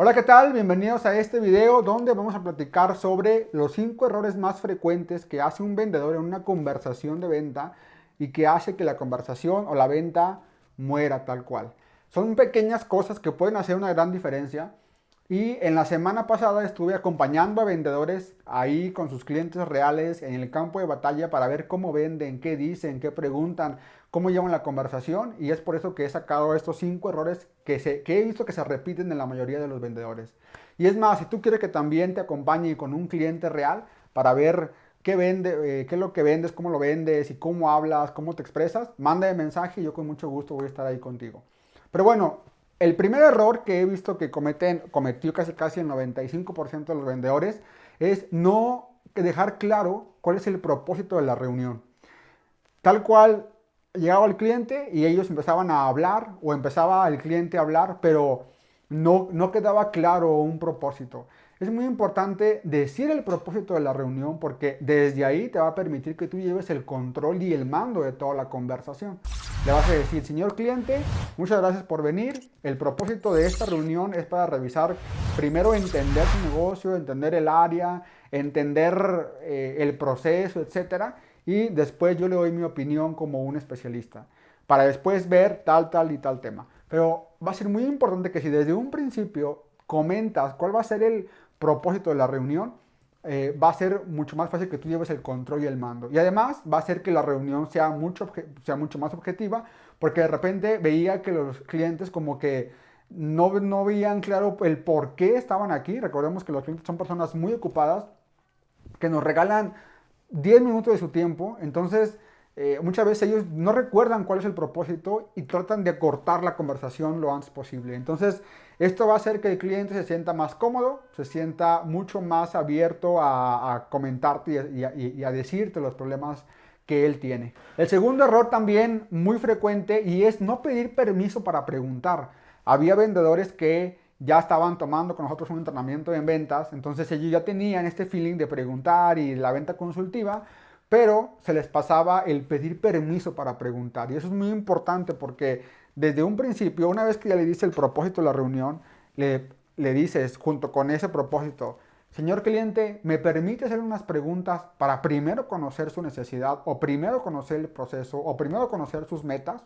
Hola, ¿qué tal? Bienvenidos a este video donde vamos a platicar sobre los 5 errores más frecuentes que hace un vendedor en una conversación de venta y que hace que la conversación o la venta muera tal cual. Son pequeñas cosas que pueden hacer una gran diferencia y en la semana pasada estuve acompañando a vendedores ahí con sus clientes reales en el campo de batalla para ver cómo venden, qué dicen, qué preguntan, cómo llevan la conversación, y es por eso que he sacado estos 5 errores que he visto que se repiten en la mayoría de los vendedores. Y es más, si tú quieres que también te acompañe con un cliente real para ver qué vende, qué es lo que vendes, cómo lo vendes y cómo hablas, cómo te expresas, mándame mensaje y yo con mucho gusto voy a estar ahí contigo. Pero bueno, el primer error que he visto que cometió casi el 95% de los vendedores es no dejar claro cuál es el propósito de la reunión. Tal cual llegaba el cliente y ellos empezaban a hablar o empezaba el cliente a hablar, pero no quedaba claro un propósito. Es muy importante decir el propósito de la reunión porque desde ahí te va a permitir que tú lleves el control y el mando de toda la conversación. Le vas a decir, señor cliente, muchas gracias por venir. El propósito de esta reunión es para revisar, primero entender su negocio, entender el área, entender el proceso, etcétera, y después yo le doy mi opinión como un especialista, para después ver tal y tal tema. Pero va a ser muy importante que si desde un principio comentas cuál va a ser el propósito de la reunión, va a ser mucho más fácil que tú lleves el control y el mando. Y además va a hacer que la reunión sea mucho más objetiva, porque de repente veía que los clientes como que no veían claro el por qué estaban aquí. Recordemos que los clientes son personas muy ocupadas que nos regalan 10 minutos de su tiempo, entonces muchas veces ellos no recuerdan cuál es el propósito y tratan de acortar la conversación lo antes posible. Entonces, esto va a hacer que el cliente se sienta más cómodo, se sienta mucho más abierto a comentarte y a decirte los problemas que él tiene. El segundo error también muy frecuente y es no pedir permiso para preguntar. Había vendedores que ya estaban tomando con nosotros un entrenamiento en ventas, entonces ellos ya tenían este feeling de preguntar y la venta consultiva, pero se les pasaba el pedir permiso para preguntar. Y eso es muy importante porque desde un principio, una vez que ya le dices el propósito de la reunión, le dices junto con ese propósito, señor cliente, ¿me permite hacer unas preguntas para primero conocer su necesidad o primero conocer el proceso o primero conocer sus metas?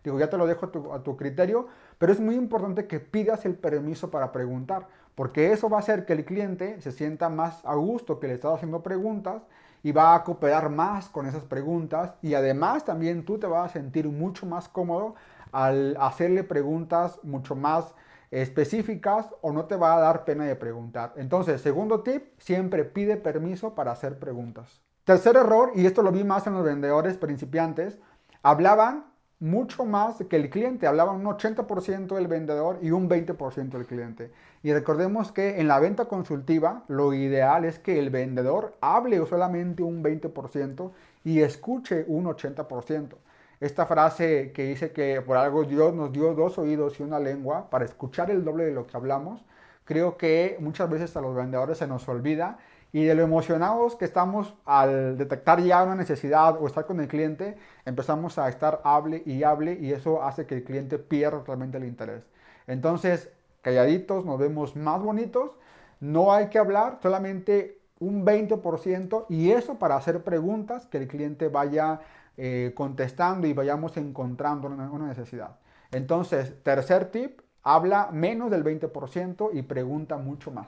Digo, ya te lo dejo a tu criterio, pero es muy importante que pidas el permiso para preguntar, porque eso va a hacer que el cliente se sienta más a gusto que le estás haciendo preguntas y va a cooperar más con esas preguntas, y además también tú te vas a sentir mucho más cómodo al hacerle preguntas mucho más específicas o no te va a dar pena de preguntar. Entonces, segundo tip, siempre pide permiso para hacer preguntas. Tercer error, y esto lo vi más en los vendedores principiantes, hablaban mucho más que el cliente, hablaban un 80% del vendedor y un 20% del cliente. Y recordemos que en la venta consultiva lo ideal es que el vendedor hable solamente un 20% y escuche un 80%. Esta frase que dice que por algo Dios nos dio dos oídos y una lengua para escuchar el doble de lo que hablamos, creo que muchas veces a los vendedores se nos olvida, y de lo emocionados que estamos al detectar ya una necesidad o estar con el cliente, empezamos a estar hable y eso hace que el cliente pierda totalmente el interés. Entonces, calladitos nos vemos más bonitos, no hay que hablar, solamente un 20%, y eso para hacer preguntas que el cliente vaya contestando y vayamos encontrando una necesidad. Entonces, tercer tip, habla menos del 20% y pregunta mucho más.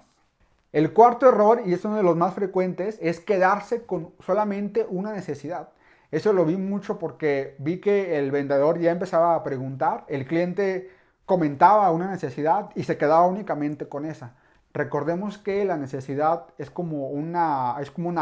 El cuarto error, y es uno de los más frecuentes, es quedarse con solamente una necesidad. Eso lo vi mucho porque vi que el vendedor ya empezaba a preguntar, el cliente comentaba una necesidad y se quedaba únicamente con esa. Recordemos que la necesidad es como un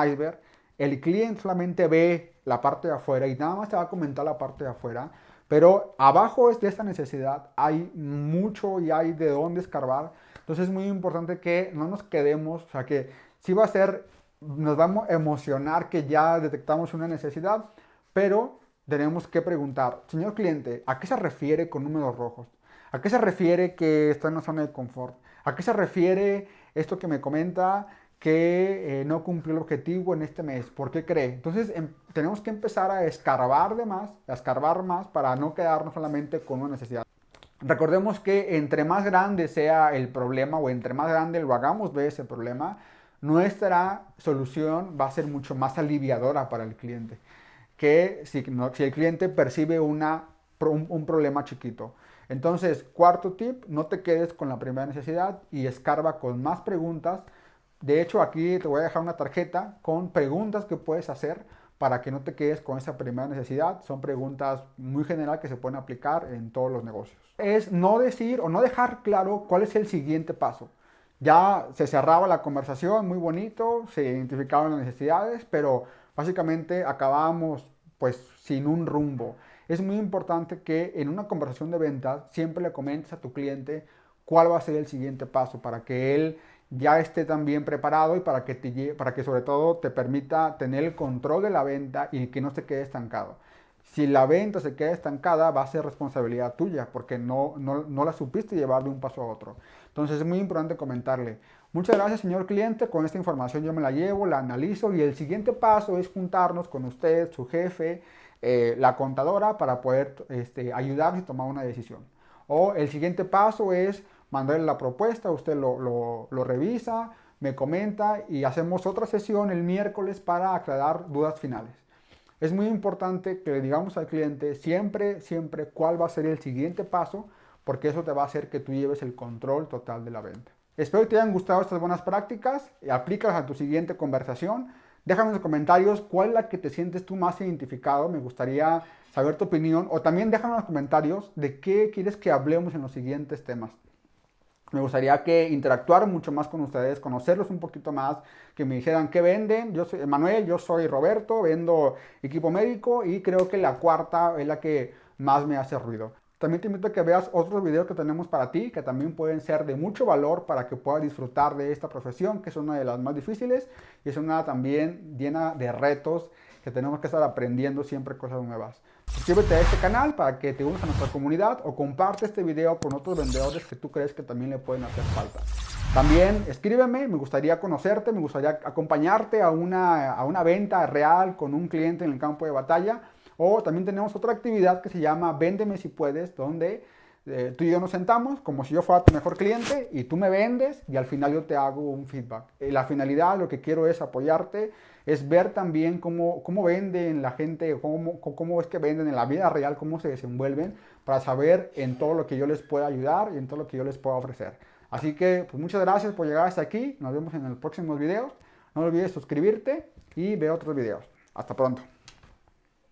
iceberg. El cliente solamente ve la parte de afuera y nada más te va a comentar la parte de afuera, pero abajo de esta necesidad hay mucho y hay de dónde escarbar. Entonces es muy importante que no nos quedemos, o sea que sí va a ser, nos va a emocionar que ya detectamos una necesidad, pero tenemos que preguntar, señor cliente, ¿a qué se refiere con números rojos? ¿A qué se refiere que está en una zona de confort? ¿A qué se refiere esto que me comenta que no cumplió el objetivo en este mes? ¿Por qué cree? Entonces tenemos que empezar a escarbar más para no quedarnos solamente con una necesidad. Recordemos que entre más grande sea el problema o entre más grande lo hagamos ver ese problema, nuestra solución va a ser mucho más aliviadora para el cliente que si el cliente percibe un problema chiquito. Entonces, cuarto tip, no te quedes con la primera necesidad y escarba con más preguntas. De hecho, aquí te voy a dejar una tarjeta con preguntas que puedes hacer para que no te quedes con esa primera necesidad. Son preguntas muy generales que se pueden aplicar en todos los negocios. Es no decir o no dejar claro cuál es el siguiente paso. Ya se cerraba la conversación, muy bonito, se identificaban las necesidades, pero básicamente acabábamos pues sin un rumbo. Es muy importante que en una conversación de ventas siempre le comentes a tu cliente cuál va a ser el siguiente paso para que él ya esté también preparado y para que sobre todo te permita tener el control de la venta y que no se quede estancado. Si la venta se queda estancada, va a ser responsabilidad tuya porque no la supiste llevar de un paso a otro. Entonces es muy importante comentarle, muchas gracias señor cliente, con esta información yo me la llevo, la analizo y el siguiente paso es juntarnos con usted, su jefe, la contadora para poder ayudarnos y tomar una decisión. O el siguiente paso es mandarle la propuesta, usted lo revisa, me comenta y hacemos otra sesión el miércoles para aclarar dudas finales. Es muy importante que le digamos al cliente siempre cuál va a ser el siguiente paso, porque eso te va a hacer que tú lleves el control total de la venta. Espero que te hayan gustado estas buenas prácticas, aplícalas a tu siguiente conversación. Déjame en los comentarios cuál es la que te sientes tú más identificado, me gustaría saber tu opinión, o también déjame en los comentarios de qué quieres que hablemos en los siguientes temas. Me gustaría que interactuaran mucho más con ustedes, conocerlos un poquito más, que me dijeran qué venden. Yo soy Manuel, yo soy Roberto, vendo equipo médico y creo que la cuarta es la que más me hace ruido. También te invito a que veas otros videos que tenemos para ti, que también pueden ser de mucho valor para que puedas disfrutar de esta profesión, que es una de las más difíciles y es una también llena de retos que tenemos que estar aprendiendo siempre cosas nuevas. Suscríbete a este canal para que te unas a nuestra comunidad o comparte este video con otros vendedores que tú crees que también le pueden hacer falta. También escríbeme, me gustaría conocerte, me gustaría acompañarte a una venta real con un cliente en el campo de batalla. O también tenemos otra actividad que se llama Véndeme si puedes, donde tú y yo nos sentamos como si yo fuera tu mejor cliente y tú me vendes y al final yo te hago un feedback. La finalidad, lo que quiero es apoyarte, es ver también cómo venden la gente, cómo es que venden en la vida real, cómo se desenvuelven, para saber en todo lo que yo les pueda ayudar y en todo lo que yo les pueda ofrecer. Así que pues muchas gracias por llegar hasta aquí, nos vemos en los próximos videos. No olvides suscribirte y ver otros videos. Hasta pronto.